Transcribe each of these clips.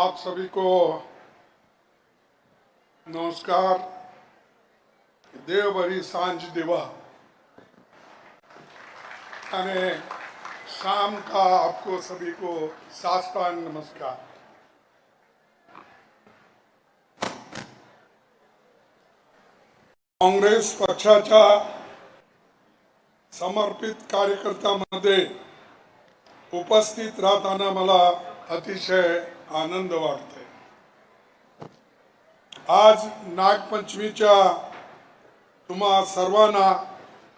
आप सभी को नमस्कार। देवभरी सांझ दिवा यानी शाम का आपको सभी को साष्टांग नमस्कार। काँग्रेस पक्षाच्या समर्पित कार्यकर्त्यांमध्ये उपस्थित राहताना मला अतिशय आनंद वाटतोय। आज नागपंचमीच्या तुम्हा सर्वांना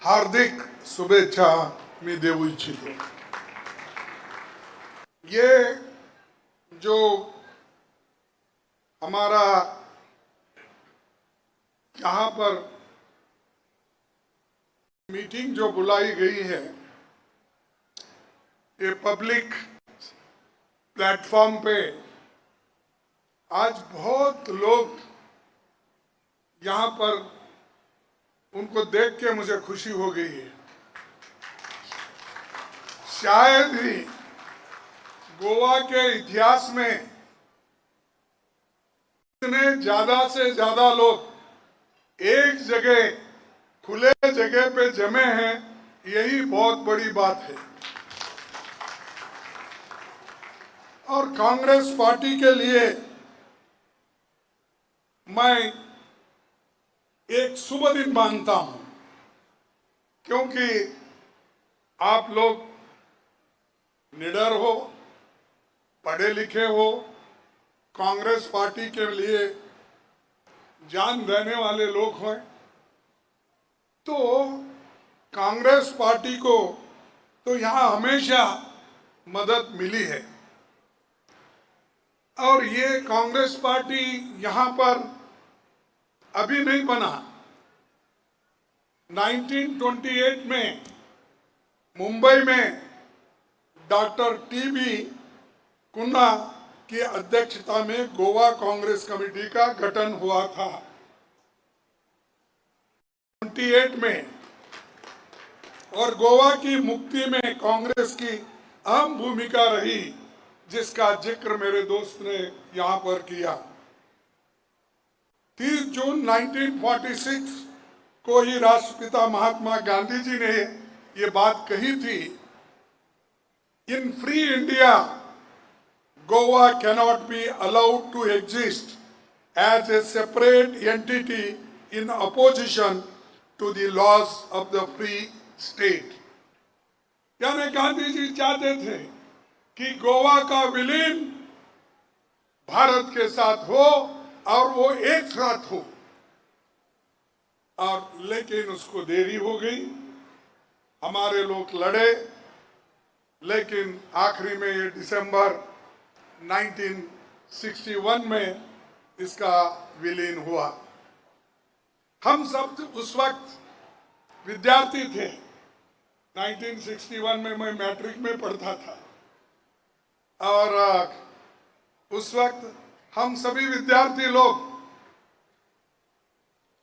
हार्दिक शुभेच्छा मी देऊ इच्छितो। ये जो हमारा यहाँ पर मीटिंग जो बुलाई गई है, ये पब्लिक प्लेटफॉर्म पे आज बहुत लोग यहाँ पर, उनको देख के मुझे खुशी हो गई है। शायद ही गोवा के इतिहास में इतने ज्यादा से ज्यादा लोग एक जगह खुले जगह पे जमे हैं, यही बहुत बड़ी बात है। और कांग्रेस पार्टी के लिए मैं एक शुभ दिन मानता हूं, क्योंकि आप लोग निडर हो, पढ़े लिखे हो, कांग्रेस पार्टी के लिए जान देने वाले लोग हैं। तो कांग्रेस पार्टी को तो यहां हमेशा मदद मिली है। और ये कांग्रेस पार्टी यहां पर अभी नहीं बना। 1928 में मुंबई में डॉक्टर टीबी कुन्ना की अध्यक्षता में गोवा कांग्रेस कमेटी का गठन हुआ था। 28 में, और गोवा की मुक्ति में कांग्रेस की अहम भूमिका रही, जिसका जिक्र मेरे दोस्त ने यहां पर किया। 30 जून 1946 को ही राष्ट्रपिता महात्मा गांधी जी ने ये बात कही थी, in free India Goa cannot be allowed to exist as a separate entity in opposition to the laws of the free state. यानी गांधी जी चाहते थे कि गोवा का विलीन भारत के साथ हो और वो एक साथ हो, और लेकिन उसको देरी हो गई। हमारे लोग लड़े, लेकिन आखिरी में ये दिसंबर 1961 में इसका विलीन हुआ। हम सब उस वक्त विद्यार्थी थे। 1961 में मैं मैट्रिक में पढ़ता था, और उस वक्त हम सभी विद्यार्थी लोग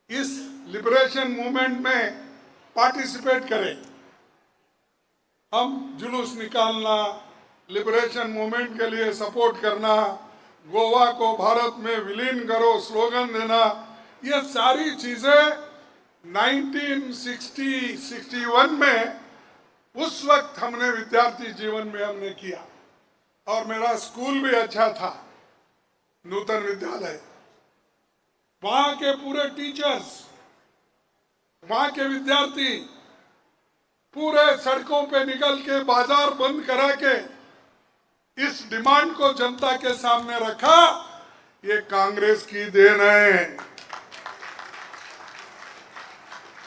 इस लिबरेशन मूवमेंट में पार्टिसिपेट करें। हम जुलूस निकालना, लिबरेशन मूवमेंट के लिए सपोर्ट करना, गोवा को भारत में विलीन करो स्लोगन देना, ये सारी चीजें 1961 में उस वक्त हमने विद्यार्थी जीवन में हमने किया। और मेरा स्कूल भी अच्छा था, नूतन विद्यालय। वहां के पूरे टीचर्स, वहां के विद्यार्थी पूरे सड़कों पे निकल के बाजार बंद करा के इस डिमांड को जनता के सामने रखा। ये कांग्रेस की देन है।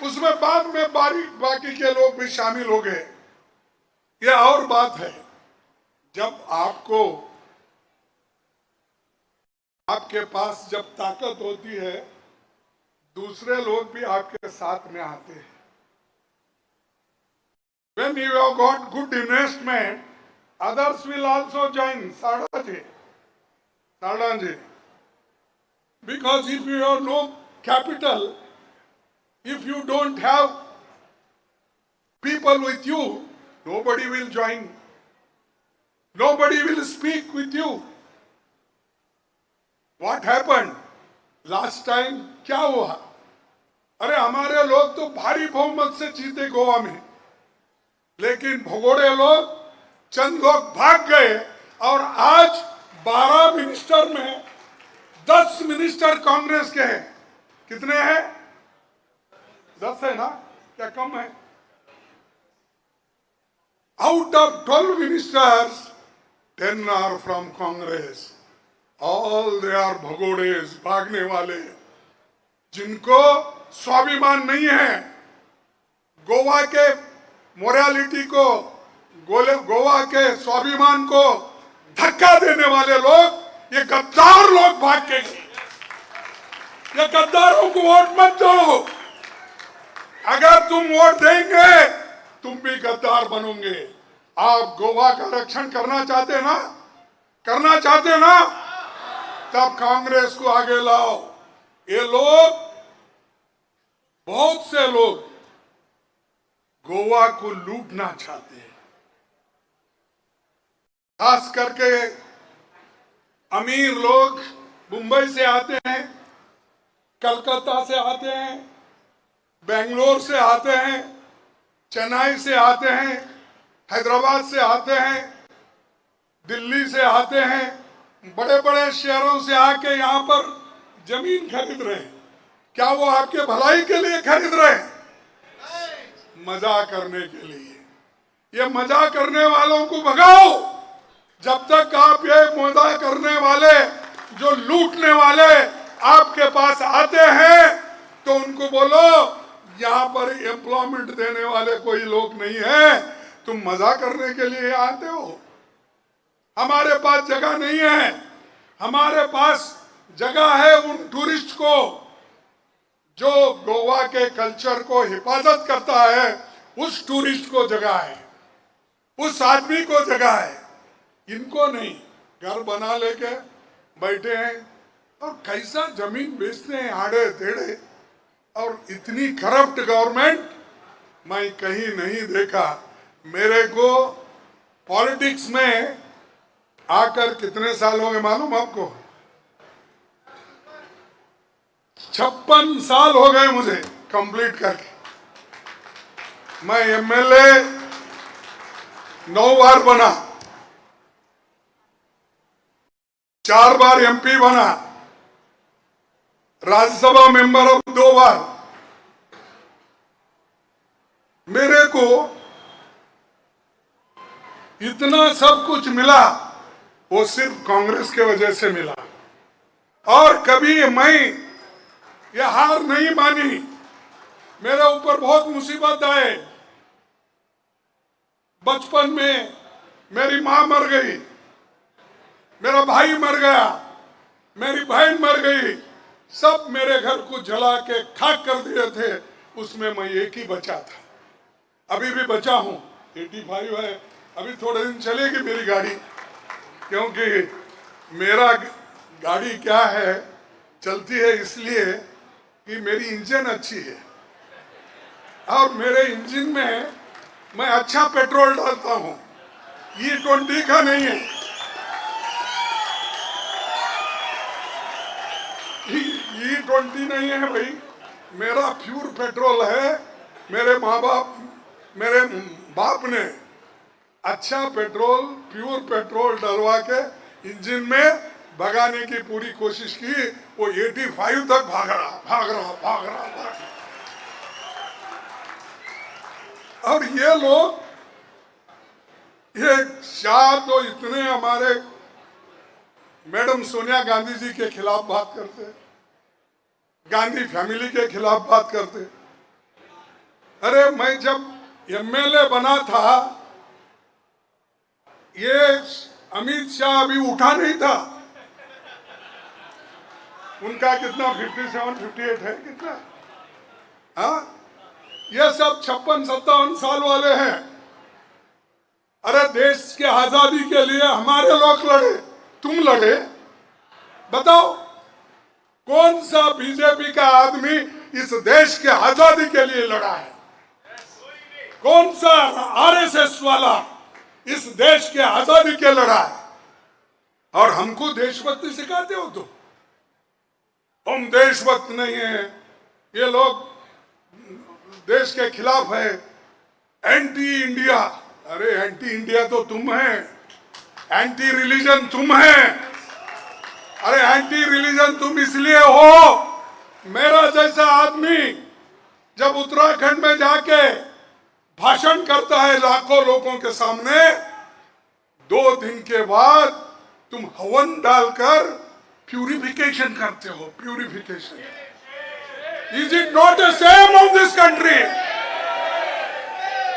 उसमें बाद में बाकी के लोग भी शामिल हो गए। यह और बात है, जब आपके पास जब ताकत होती है, दूसरे लोग भी आपके साथ में आते हैं। When you have got good investment, others will also join. Sardaji. Because if you have no capital, if you don't have people with you, nobody will join. Nobody will speak with you. What happened last time? क्या हुआ? अरे हमारे लोग तो भारी बहुमत से जीते गोवा में, लेकिन भगोड़े लोग, चंद लोग भाग गए और आज 12 मिनिस्टर में 10 मिनिस्टर कांग्रेस के हैं। कितने हैं? 10 है ना? क्या कम है? Out of 12 ministers 10 are from Congress. All they are भगोड़ेज, भागने वाले, जिनको स्वाभिमान नहीं है, गोवा के मोरालिटी को, गोवा के स्वाभिमान को धक्का देने वाले लोग, ये गद्दार लोग भाग के गए। ये गद्दारों को वोट मत दो। अगर तुम वोट देंगे तुम भी गद्दार बनोगे। आप गोवा का रक्षण करना चाहते ना, करना चाहते ना, तब कांग्रेस को आगे लाओ। ये लोग, बहुत से लोग गोवा को लूटना चाहते हैं, खास करके अमीर लोग मुंबई से आते हैं, कलकत्ता से आते हैं, बेंगलोर से आते हैं, चेन्नई से आते हैं, हैदराबाद से आते हैं, दिल्ली से आते हैं, बड़े बड़े शहरों से आके यहाँ पर जमीन खरीद रहे हैं। क्या वो आपके भलाई के लिए खरीद रहे हैं? मजा करने के लिए। ये मजा करने वालों को भगाओ। जब तक आप ये मजा करने वाले, जो लूटने वाले आपके पास आते हैं, तो उनको बोलो यहाँ पर एम्प्लॉयमेंट देने वाले कोई लोग नहीं है, तुम मजा करने के लिए आते हो। हमारे पास जगह नहीं है, हमारे पास जगह है उन टूरिस्ट को जो गोवा के कल्चर को हिफाजत करता है, उस टूरिस्ट को जगह है, उस आदमी को जगह है, इनको नहीं। घर बना लेके बैठे हैं और कैसा जमीन बेचते हैं आड़े टेढ़े, और इतनी करप्ट गवर्नमेंट मैं कहीं नहीं देखा। मेरे को पॉलिटिक्स में आकर कितने साल हो गए मालूम आपको? 56 साल हो गए मुझे कंप्लीट करके। मैं एमएलए 9 बार बना, 4 बार एमपी बना, राज्यसभा मेंबर ऑफ 2 बार। मेरे को इतना सब कुछ मिला, वो सिर्फ कांग्रेस के वजह से मिला। और कभी मैं ये हार नहीं मानी। मेरे ऊपर बहुत मुसीबत आए। बचपन में मेरी मां मर गई, मेरा भाई मर गया, मेरी बहन मर गई, सब मेरे घर को जला के खाक कर दिए थे। उसमें मैं एक ही बचा था। अभी भी बचा हूं, 85 है। अभी थोड़े दिन चलेगी मेरी गाड़ी, क्योंकि मेरा गाड़ी क्या है, चलती है इसलिए कि मेरी इंजन अच्छी है, और मेरे इंजन में मैं अच्छा पेट्रोल डालता हूं। E20 का नहीं है, E20 नहीं है भाई, मेरा प्योर पेट्रोल है। मेरे मेरे बाप ने अच्छा पेट्रोल, प्योर पेट्रोल डलवा के इंजन में भगाने की पूरी कोशिश की। वो 85 तक भाग रहा। और ये लोग, ये शाह तो इतने हमारे मैडम सोनिया गांधी जी के खिलाफ बात करते, गांधी फैमिली के खिलाफ बात करते। अरे मैं जब एमएलए बना था, ये अमित शाह अभी उठा नहीं था। उनका कितना 57, 58 है कितना? हाँ, ये सब 56-57 साल वाले हैं। अरे देश के आजादी के लिए हमारे लोग लड़े, तुम लड़े। बताओ कौन सा बीजेपी का आदमी इस देश के आजादी के लिए लड़ा है? कौन सा आरएसएस वाला इस देश के आजादी के लड़ा है? और हमको देशभक्ति सिखाते हो तो हम देशभक्त नहीं है, ये लोग देश के खिलाफ है, एंटी इंडिया। अरे एंटी इंडिया तो तुम है, एंटी रिलीजन तुम है। अरे एंटी रिलीजन तुम इसलिए हो, मेरा जैसा आदमी जब उत्तराखंड में जाके भाषण करता है लाखों लोगों के सामने, 2 दिन के बाद तुम हवन डालकर प्यूरिफिकेशन करते हो। Purification is it not the same of this country?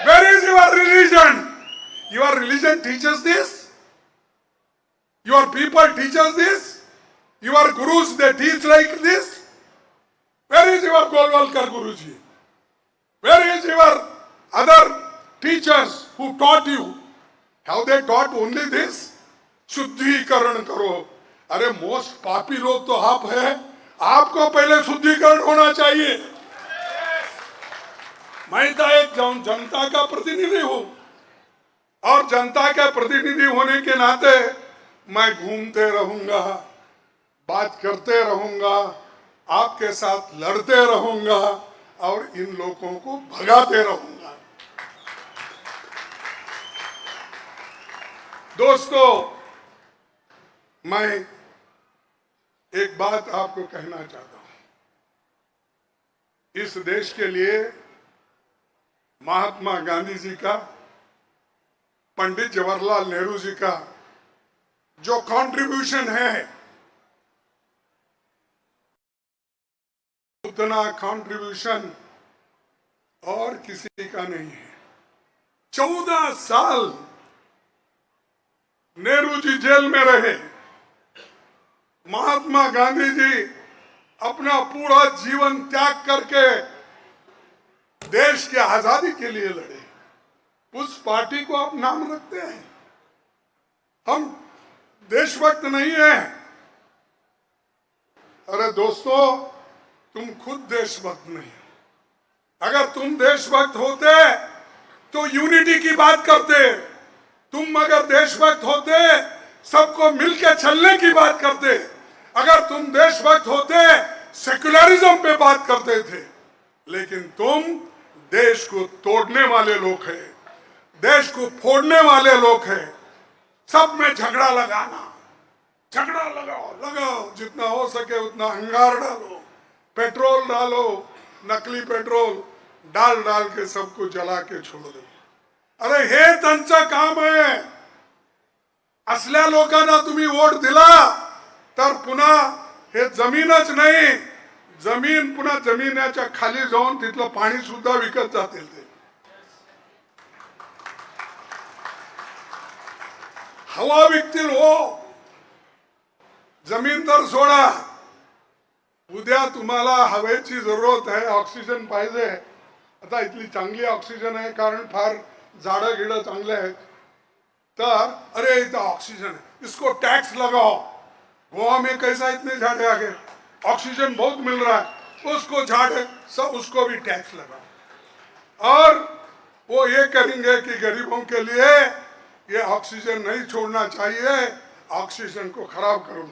Where is your religion? Your religion teachers this? Your people teachers this? Your gurus they teach like this? Where is your Golwalkar Guruji? Where is your other teachers who taught you? Have they taught only this? शुद्धिकरण करो। अरे most पापी लोग तो आप है, आपको पहले शुद्धिकरण होना चाहिए। मैं तो एक जनता का प्रतिनिधि हूं, और जनता का प्रतिनिधि होने के नाते मैं घूमते रहूंगा, बात करते रहूंगा, आपके साथ लड़ते रहूंगा और इन लोगों को भगाते रहूंगा। दोस्तों, मैं एक बात आपको कहना चाहता हूं। इस देश के लिए महात्मा गांधी जी का, पंडित जवाहरलाल नेहरू जी का जो कंट्रीब्यूशन है, उतना कंट्रीब्यूशन और किसी का नहीं है। 14 साल नेहरू जी जेल में रहे, महात्मा गांधी जी अपना पूरा जीवन त्याग करके देश की आजादी के लिए लड़े। उस पार्टी को आप नाम रखते हैं? हम देशभक्त नहीं हैं। अरे दोस्तों, तुम खुद देशभक्त नहीं। अगर तुम देशभक्त होते तो यूनिटी की बात करते। तुम अगर देशभक्त होते सबको मिलकर चलने की बात करते। अगर तुम देशभक्त होते सेक्युलरिज्म पे बात करते थे। लेकिन तुम देश को तोड़ने वाले लोग हैं, देश को फोड़ने वाले लोग हैं। सब में झगड़ा लगाना, झगड़ा लगाओ, जितना हो सके उतना अंगार डालो, पेट्रोल डालो, नकली पेट्रोल डाल के सबको जला के छोड़ दो। अरे हे त्यांचं काम आहे। असल्या लोकांना तुम्ही वोट दिला तर पुन्हा हे जमीनच नाही, जमीन पुन्हा जमिनीच्या खाली जाऊन तिथलं पाणी सुद्धा विकत जातील ते। हवा विकतील हो, जमीन तर सोडा। उद्या तुम्हाला हवेची जरूरत आहे, ऑक्सिजन पाहिजे। आता इतली चांगली ऑक्सिजन आहे कारण फार झाडं गिडं चांगले आहेत। तर अरे इतना ऑक्सीजन है, इसको टैक्स लगाओ। गोवा में कैसा इतने झाड़े आ गए, ऑक्सीजन बहुत मिल रहा है, उसको झाड़े सब उसको भी टैक्स लगाओ। और वो ये करेंगे कि गरीबों के लिए ये ऑक्सीजन नहीं छोड़ना चाहिए, ऑक्सीजन को खराब करो।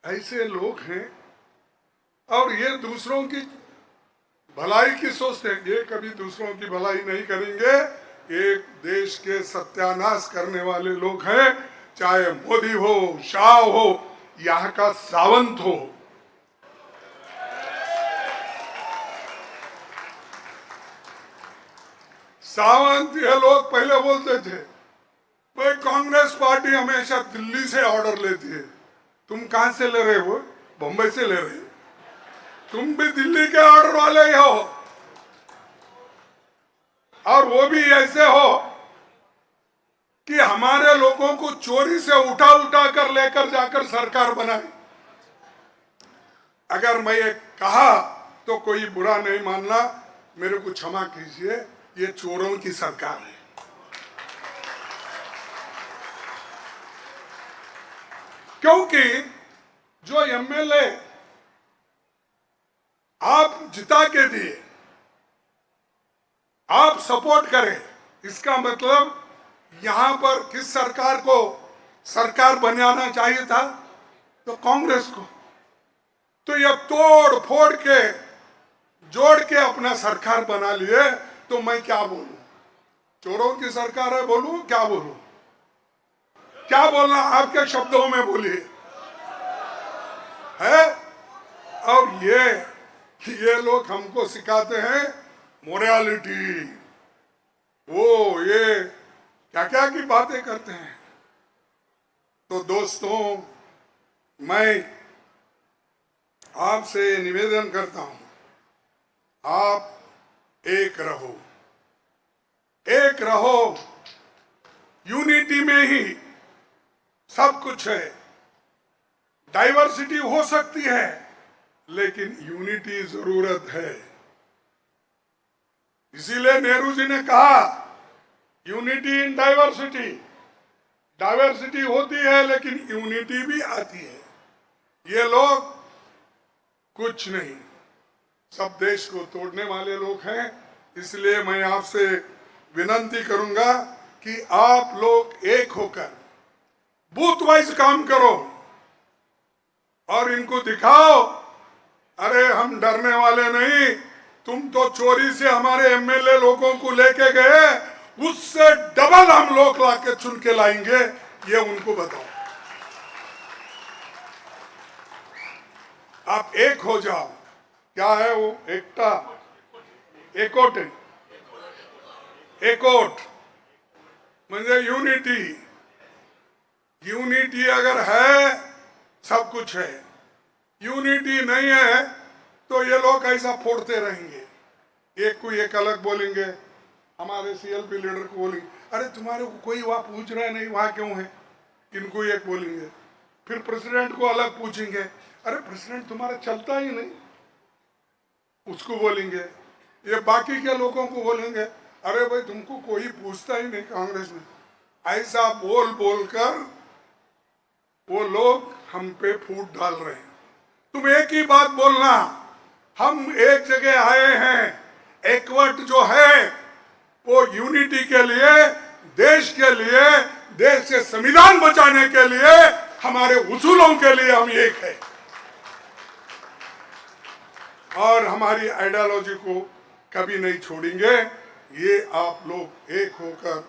ऐसे लोग हैं और ये दूसरों की भलाई की सोचते हैं। ये कभी दूसरों की भलाई नहीं करेंगे। एक देश के सत्यानाश करने वाले लोग हैं, चाहे मोदी हो, शाह हो, यहाँ का सावंत हो। सावंत ये लोग पहले बोलते थे भाई कांग्रेस पार्टी हमेशा दिल्ली से ऑर्डर लेती है। तुम कहां से ले रहे हो? बंबई से ले रहे हो। तुम भी दिल्ली के ऑर्डर वाले ही हो, और वो भी ऐसे हो कि हमारे लोगों को चोरी से उठा कर लेकर जाकर सरकार बनाए। अगर मैं ये कहा तो कोई बुरा नहीं मानना, मेरे को क्षमा कीजिए, ये चोरों की सरकार है। क्योंकि जो एमएलए आप जिता के दिए, आप सपोर्ट करें, इसका मतलब यहां पर किस सरकार को सरकार बनाना चाहिए था? तो कांग्रेस को। तो ये तोड़ फोड़ के जोड़ के अपना सरकार बना लिए, तो मैं क्या बोलूं? चोरों की सरकार है बोलूं? क्या बोलूं? क्या बोलना? आपके शब्दों में बोलिए है। और ये लोग हमको सिखाते हैं मोरालिटी, वो ये क्या क्या की बातें करते हैं। तो दोस्तों, मैं आपसे निवेदन करता हूं, आप एक रहो, एक रहो। यूनिटी में ही सब कुछ है। डाइवर्सिटी हो सकती है, लेकिन यूनिटी जरूरत है। इसीलिए नेहरू जी ने कहा यूनिटी इन डाइवर्सिटी। डाइवर्सिटी होती है लेकिन यूनिटी भी आती है। ये लोग कुछ नहीं, सब देश को तोड़ने वाले लोग हैं। इसलिए मैं आपसे विनती करूंगा कि आप लोग एक होकर बूथ वाइज काम करो और इनको दिखाओ, अरे हम डरने वाले नहीं। तुम तो चोरी से हमारे एमएलए लोगों को लेके गए, उससे डबल हम लोग लाके चुन के लाएंगे, ये उनको बताओ। आप एक हो जाओ। क्या है वो? एकता, एकोट, एकोट म्हणजे यूनिटी। यूनिटी अगर है सब कुछ है, यूनिटी नहीं है तो ये लोग ऐसा फोड़ते रहेंगे। एक को एक अलग बोलेंगे, हमारे सीएलपी लीडर को बोलेंगे, अरे तुम्हारे को कोई वहां पूछ रहा है नहीं, वहां क्यों है? इनको एक बोलेंगे। फिर प्रेसिडेंट को अलग पूछेंगे, अरे प्रेसिडेंट तुम्हारा चलता ही नहीं, उसको बोलेंगे। ये बाकी के लोगों को बोलेंगे, अरे भाई तुमको कोई पूछता ही नहीं कांग्रेस में। ऐसा बोल बोलकर वो लोग हम पे फूट डाल रहे हैं। तुम एक ही बात बोलना, हम एक जगह आए हैं, एकवट जो है वो यूनिटी के लिए, देश के लिए, देश के संविधान बचाने के लिए, हमारे उसूलों के लिए हम एक है। और हमारी आइडियोलॉजी को कभी नहीं छोड़ेंगे। ये आप लोग एक होकर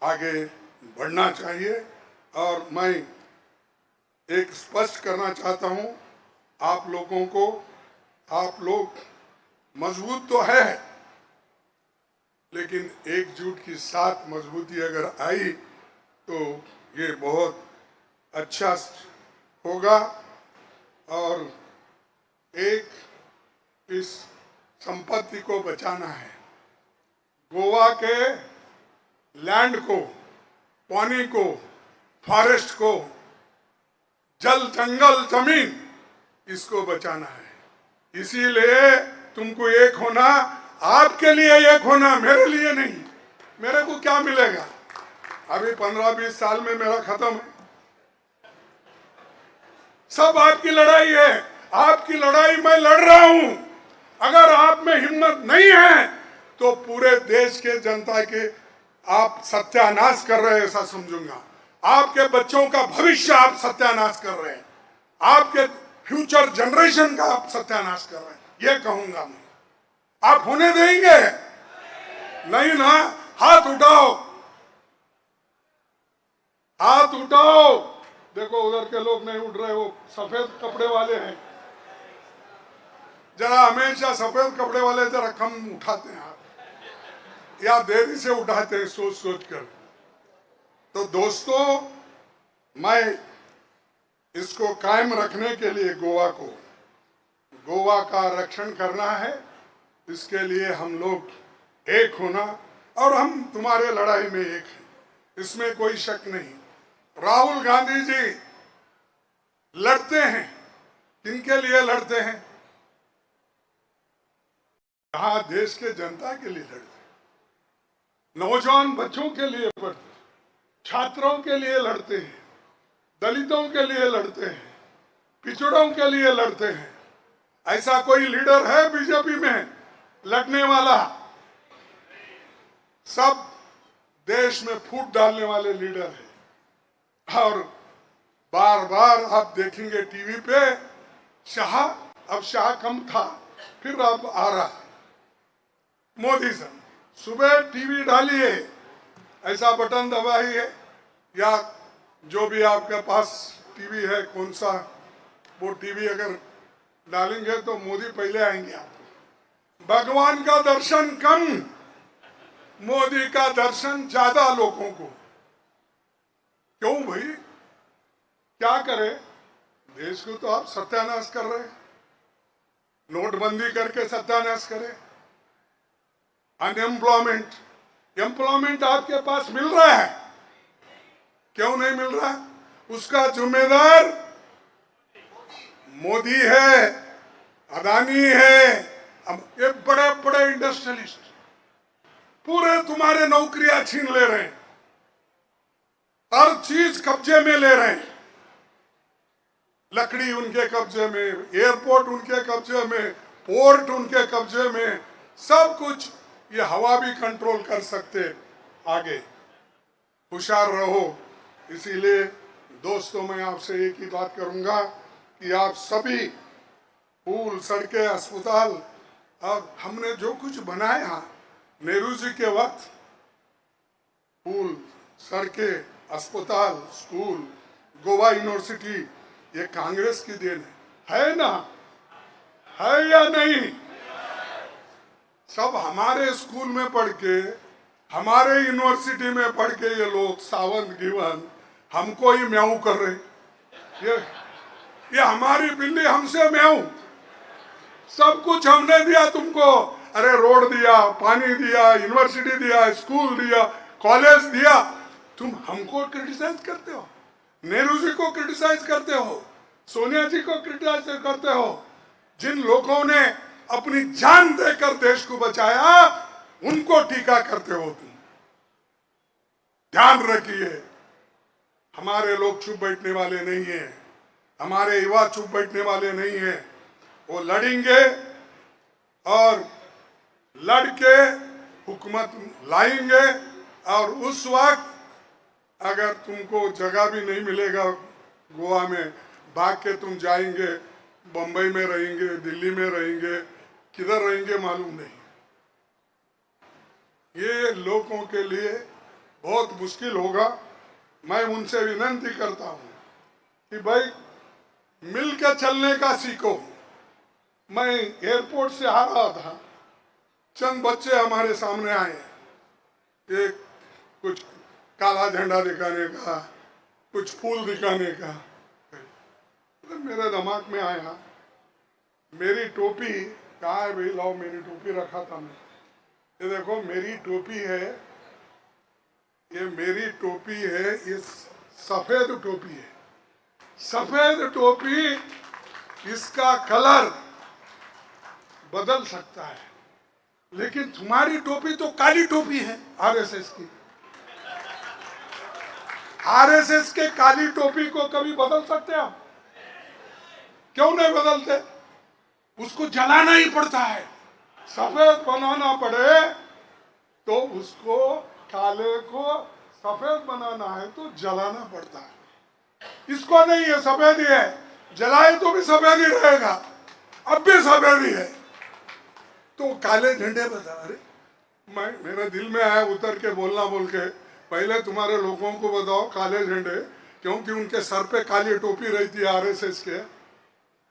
आगे बढ़ना चाहिए। और मैं एक स्पष्ट करना चाहता हूं आप लोगों को, आप लोग मजबूत तो है, लेकिन एकजुट के साथ मजबूती अगर आई तो ये बहुत अच्छा होगा। और एक इस संपत्ति को बचाना है। गोवा के लैंड को, पानी को, फॉरेस्ट को, जल जंगल जमीन, इसको बचाना है। इसीलिए तुमको एक होना, आपके लिए एक होना, मेरे लिए नहीं। मेरे को क्या मिलेगा? अभी 15-20 साल में मेरा खत्म है। सब आपकी लड़ाई है, आपकी लड़ाई मैं लड़ रहा हूं। अगर आप में हिम्मत नहीं है तो पूरे देश के जनता के आप सत्यानाश कर रहे हैं, ऐसा समझूंगा। आपके बच्चों का भविष्य आप सत्यानाश कर रहे हैं, आपके फ्यूचर जनरेशन का आप सत्यानाश कर रहे हैं, ये कहूंगा मैं। आप होने देंगे? नहीं ना? हाथ उठाओ, हाथ उठाओ। देखो उधर के लोग नहीं उठ रहे, वो सफेद कपड़े वाले हैं। जरा हमेशा सफेद कपड़े वाले जरा कम उठाते हैं आप, या देरी से उठाते हैं सोच सोच कर। तो दोस्तों, मैं इसको कायम रखने के लिए गोवा का रक्षण करना है। इसके लिए हम लोग एक होना, और हम तुम्हारे लड़ाई में एक हैं, इसमें कोई शक नहीं। राहुल गांधी जी लड़ते हैं, किनके लिए लड़ते हैं? यहाँ देश के जनता के लिए लड़ते हैं, नौजवान बच्चों के लिए लड़ते हैं, छात्रों के लिए लड़ते हैं, दलितों के लिए लड़ते हैं, पिछड़ों के लिए लड़ते हैं। ऐसा कोई लीडर है बीजेपी में लड़ने वाला? सब देश में फूट डालने वाले लीडर हैं। और बार बार आप देखेंगे टीवी पे, शाह अब शाह कम था, फिर अब आ रहा मोदी सर। सुबह टीवी डालिए, ऐसा बटन दबाइए, या जो भी आपके पास टीवी है कौन सा, वो टीवी अगर डालेंगे तो मोदी पहले आएंगे आपको। भगवान का दर्शन कम, मोदी का दर्शन ज्यादा लोगों को। क्यों भाई, क्या करे? देश को तो आप सत्यानाश कर रहे हैं, नोटबंदी करके सत्यानाश करे। अनएम्प्लॉयमेंट, एम्प्लॉयमेंट आपके पास मिल रहा है, क्यों नहीं मिल रहा? उसका जिम्मेदार मोदी है, अदानी है, अब ये बड़े बड़े इंडस्ट्रियलिस्ट पूरे तुम्हारे नौकरियां छीन ले रहे हैं, हर चीज कब्जे में ले रहे हैं। लकड़ी उनके कब्जे में, एयरपोर्ट उनके कब्जे में, पोर्ट उनके कब्जे में, सब कुछ। ये हवा भी कंट्रोल कर सकते। आगे होशियार रहो। इसीलिए दोस्तों, मैं आपसे एक ही बात करूंगा कि आप सभी पुल, सड़कें, अस्पताल, और हमने जो कुछ बनाया नेहरू जी के वक्त, पुल, सड़कें, अस्पताल, स्कूल, गोवा यूनिवर्सिटी, ये कांग्रेस की देन है ना? है या नहीं? सब हमारे स्कूल में पढ़ के, हमारे यूनिवर्सिटी में पढ़ के ये लोग सावंत गिवन हमको ही म्याऊ कर रहे। ये हमारी बिल्ली हमसे म्याऊ। सब कुछ हमने दिया तुमको, अरे रोड दिया, पानी दिया, यूनिवर्सिटी दिया, स्कूल दिया, कॉलेज दिया, तुम हमको क्रिटिसाइज करते हो, नेहरू जी को क्रिटिसाइज करते हो, सोनिया जी को क्रिटिसाइज करते हो। जिन लोगों ने अपनी जान देकर देश को बचाया, उनको टीका करते हो तुम। ध्यान रखिए, हमारे लोग चुप बैठने वाले नहीं हैं, हमारे युवा चुप बैठने वाले नहीं हैं। वो लड़ेंगे और लड़के हुकूमत लाएंगे, और उस वक्त अगर तुमको जगह भी नहीं मिलेगा गोवा में, भाग के तुम जाएंगे, बंबई में रहेंगे, दिल्ली में रहेंगे, किधर रहेंगे मालूम नहीं। ये लोगों के लिए बहुत मुश्किल होगा। मैं उनसे विनती करता हूं कि भाई मिलकर चलने का सीखो। मैं एयरपोर्ट से आ रहा था, चंद बच्चे हमारे सामने आए, एक कुछ काला झंडा दिखाने का, कुछ फूल दिखाने का। तो मेरे दिमाग में आया, मेरी टोपी कहाँ है भाई? लाओ, मेरी टोपी रखा था मैं। ये देखो मेरी टोपी है, ये मेरी टोपी है, ये सफेद टोपी है। सफेद टोपी, इसका कलर बदल सकता है, लेकिन तुम्हारी टोपी तो काली टोपी है आरएसएस की। आरएसएस के काली टोपी को कभी बदल सकते हो? क्यों नहीं बदलते? उसको जलाना ही पड़ता है। सफेद बनाना पड़े तो उसको, काले को सफेद बनाना है तो जलाना पड़ता है। इसको नहीं है, सफेद ही है, जलाए तो भी सफेद ही रहेगा, अब भी सफेद ही है। तो काले झंडे बजा, अरे मेरे दिल में आया उतर के बोलना, बोल के पहले तुम्हारे लोगों को बताओ काले झंडे, क्योंकि उनके सर पे काली टोपी रहती है आरएसएस के,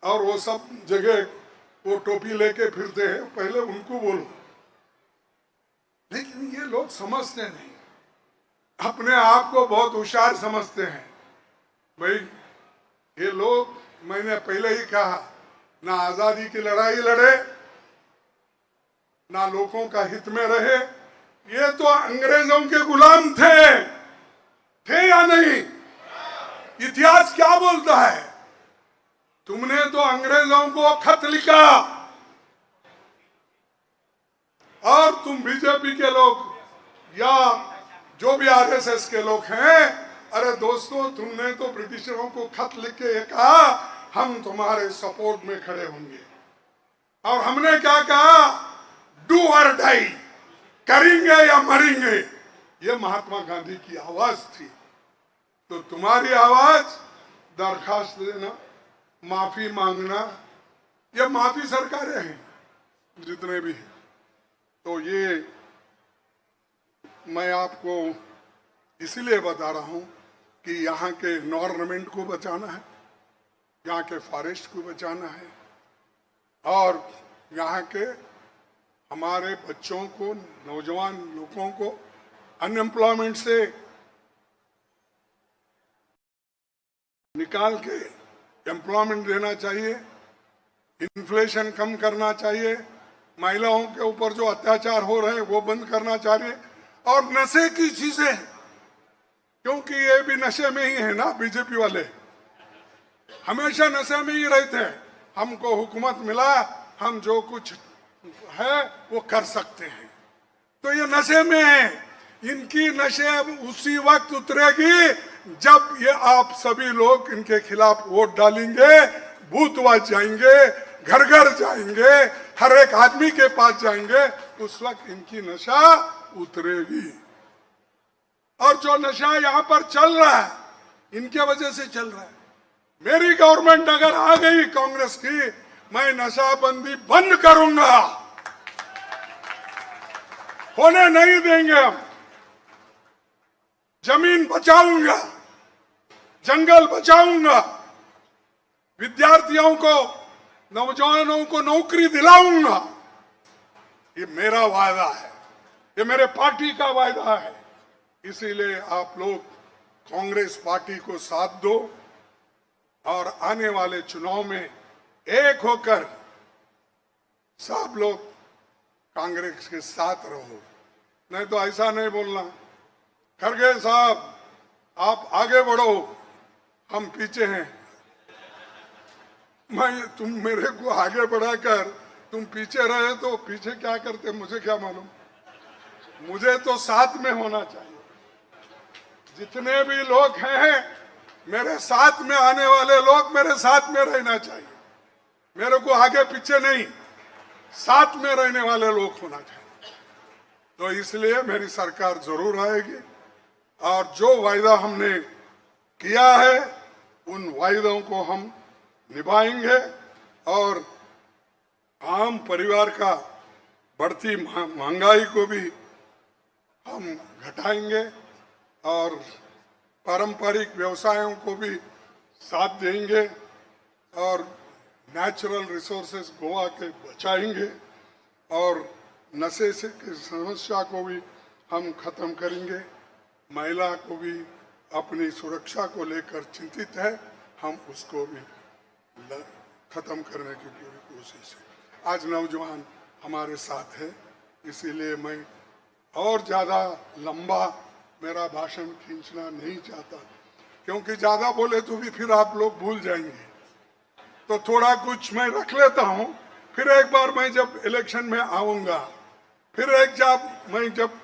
और वो सब जगह वो टोपी लेके फिरते हैं, पहले उनको बोलो। लेकिन ये लोग समझते नहीं, अपने आप को बहुत होशियार समझते हैं। भाई ये लोग, मैंने पहले ही कहा, ना आजादी की लड़ाई लड़े, ना लोगों का हित में रहे। ये तो अंग्रेजों के गुलाम थे या नहीं? इतिहास क्या बोलता है? तुमने तो अंग्रेजों को खत लिखा, और तुम बीजेपी के लोग या जो भी आरएसएस के लोग हैं, अरे दोस्तों, तुमने तो ब्रिटिशरों को खत लिख के कहा हम तुम्हारे सपोर्ट में खड़े होंगे, और हमने क्या कहा? डू और डाई, करेंगे या मरेंगे। ये महात्मा गांधी की आवाज थी। तो तुम्हारी आवाज दरखास्त देना, माफी मांगना, ये माफी सरकारें हैं जितने भी हैं। तो ये मैं आपको इसीलिए बता रहा हूं कि यहाँ के एनवायरनमेंट को बचाना है, यहाँ के फॉरेस्ट को बचाना है, और यहाँ के हमारे बच्चों को, नौजवान लोगों को अनएम्प्लॉयमेंट से निकाल के एम्प्लॉयमेंट देना चाहिए, इन्फ्लेशन कम करना चाहिए, महिलाओं के ऊपर जो अत्याचार हो रहे हैं वो बंद करना चाहिए, और नशे की चीजें, क्योंकि ये भी नशे में ही है ना, बीजेपी वाले हमेशा नशे में ही रहते हैं। हमको हुकूमत मिला, हम जो कुछ है वो कर सकते हैं, तो ये नशे में है। इनकी नशे अब उसी वक्त उतरेगी जब ये आप सभी लोग इनके खिलाफ वोट डालेंगे, बूथवाइज जाएंगे, घर घर जाएंगे, हर एक आदमी के पास जाएंगे, उस वक्त इनकी नशा उतरेगी। और जो नशा यहाँ पर चल रहा है इनके वजह से चल रहा है। मेरी गवर्नमेंट अगर आ गई कांग्रेस की, मैं नशाबंदी बंद करूंगा, होने नहीं देंगे हम। जमीन बचाऊंगा, जंगल बचाऊंगा, विद्यार्थियों को, नौजवानों को नौकरी दिलाऊंगा। ये मेरा वायदा है, ये मेरे पार्टी का वायदा है। इसीलिए आप लोग कांग्रेस पार्टी को साथ दो और आने वाले चुनाव में एक होकर सब लोग कांग्रेस के साथ रहो। नहीं तो ऐसा नहीं बोलना, खड़गे साहब आप आगे बढ़ो, हम पीछे हैं। तुम मेरे को आगे बढ़ाकर तुम पीछे रहे तो पीछे क्या करते मुझे क्या मालूम। मुझे तो साथ में होना चाहिए। जितने भी लोग हैं मेरे साथ में आने वाले लोग मेरे साथ में रहना चाहिए। मेरे को आगे पीछे नहीं, साथ में रहने वाले लोग होना चाहिए। तो इसलिए मेरी सरकार जरूर आएगी और जो वायदा हमने किया है उन वायदों को हम निभाएंगे और आम परिवार का बढ़ती महंगाई को भी हम घटाएंगे और पारंपरिक व्यवसायों को भी साथ देंगे और नेचुरल रिसोर्सेज गोवा के बचाएंगे और नशे से की समस्या को भी हम खत्म करेंगे। महिला को भी अपनी सुरक्षा को लेकर चिंतित है, हम उसको भी खत्म करने की पूरी कोशिश है। आज नौजवान हमारे साथ है, इसीलिए मैं और ज़्यादा लंबा मेरा भाषण खींचना नहीं चाहता, क्योंकि ज़्यादा बोले तो भी फिर आप लोग भूल जाएंगे। तो थोड़ा कुछ मैं रख लेता हूँ, फिर एक बार मैं जब इलेक्शन में आऊँगा, फिर मैं जब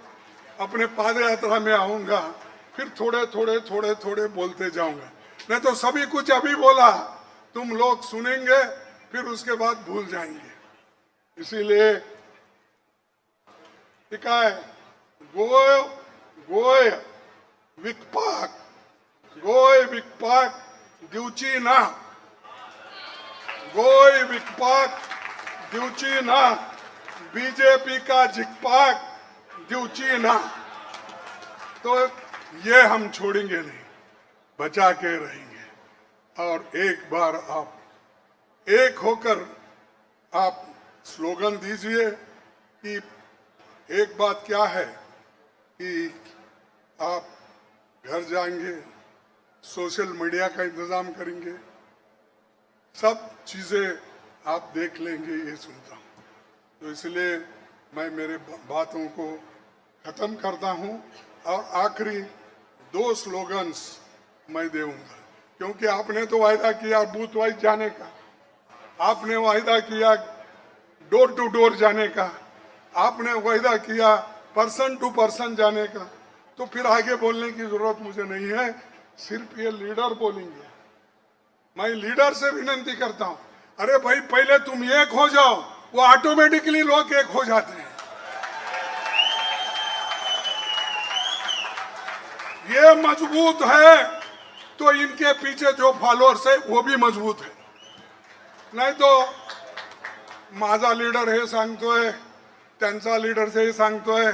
अपने पाद यात्रा में आऊँगा, फिर थोड़े थोड़े बोलते जाऊँगा। नहीं तो सभी कुछ अभी बोला तुम लोग सुनेंगे, फिर उसके बाद भूल जाएंगे। इसीलिए है गोय विकपाक दिवची ना, गोय विकपाक दिवची ना, बीजेपी का जिकपाक दिवची ना। तो ये हम छोड़ेंगे नहीं, बचा के रहेंगे। और एक बार आप एक होकर आप स्लोगन दीजिए कि एक बात क्या है कि आप घर जाएंगे, सोशल मीडिया का इंतजाम करेंगे, सब चीज़ें आप देख लेंगे, ये सुनता हूँ। तो इसलिए मैं मेरे बातों को ख़त्म करता हूँ और आखिरी 2 स्लोगन्स मैं दूंगा, क्योंकि आपने तो वायदा किया बूथ वाइज जाने का, आपने वायदा किया डोर टू डोर जाने का, आपने वायदा किया पर्सन टू पर्सन जाने का। तो फिर आगे बोलने की जरूरत मुझे नहीं है, सिर्फ ये लीडर बोलेंगे। मैं लीडर से विनती करता हूं, अरे भाई पहले तुम एक हो जाओ, वो ऑटोमेटिकली लोग एक हो जाते हैं। ये मजबूत है तो इनके पीछे जो फॉलोअर्स है वो भी मजबूत है। नहीं तो माझा लीडर हे सांगतोय, त्यांचा लीडर हे सांगतोय.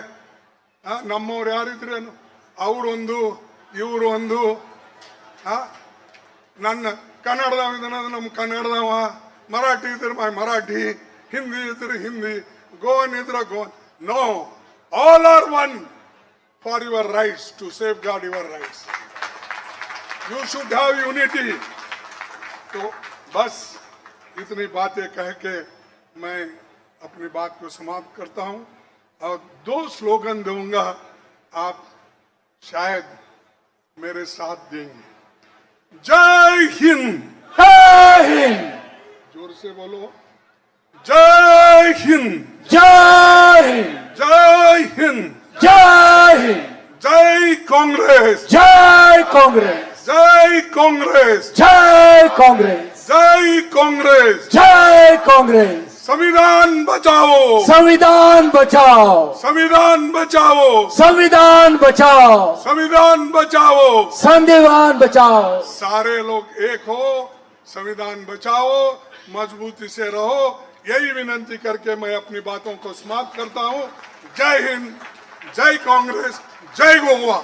ನಮ್ಮವ್ರು ಯಾರಿದ್ರೇನು, ಅವ್ರೊಂದು ಇವ್ರೊಂದು. ನನ್ನ ಕನ್ನಡದವ ಇದ್ದಾನ ನಮ್ಮ ಕನ್ನಡದವ, ಮರಾಠಿ ಇದ್ರೆ ಮರಾಠಿ, ಹಿಂದಿ ಇದ್ರೆ ಹಿಂದಿ, ಗೋವನ್ ಇದ್ರೆ Goan. No, all are one for your rights, to safeguard your rights. You should have unity. तो बस इतनी बातें कह के मैं अपनी बात को समाप्त करता हूं और 2 स्लोगन दूंगा, आप शायद मेरे साथ देंगे. जय हिंद. जय हिंद. जोर से बोलो. जय हिंद. जय हिंद. जय हिंद. जय हिंद. जय कांग्रेस. जय कांग्रेस. जय कांग्रेस. जय कांग्रेस. जय कांग्रेस. जय कांग्रेस. संविधान बचाओ. संविधान बचाओ. संविधान बचाओ. संविधान बचाओ. संविधान बचाओ. संविधान बचाओ. सारे लोग एक हो, संविधान बचाओ, मजबूती से रहो, यही विनंती करके मैं अपनी बातों को समाप्त करता हूं. जय हिंद, जय कांग्रेस, जय गोवा.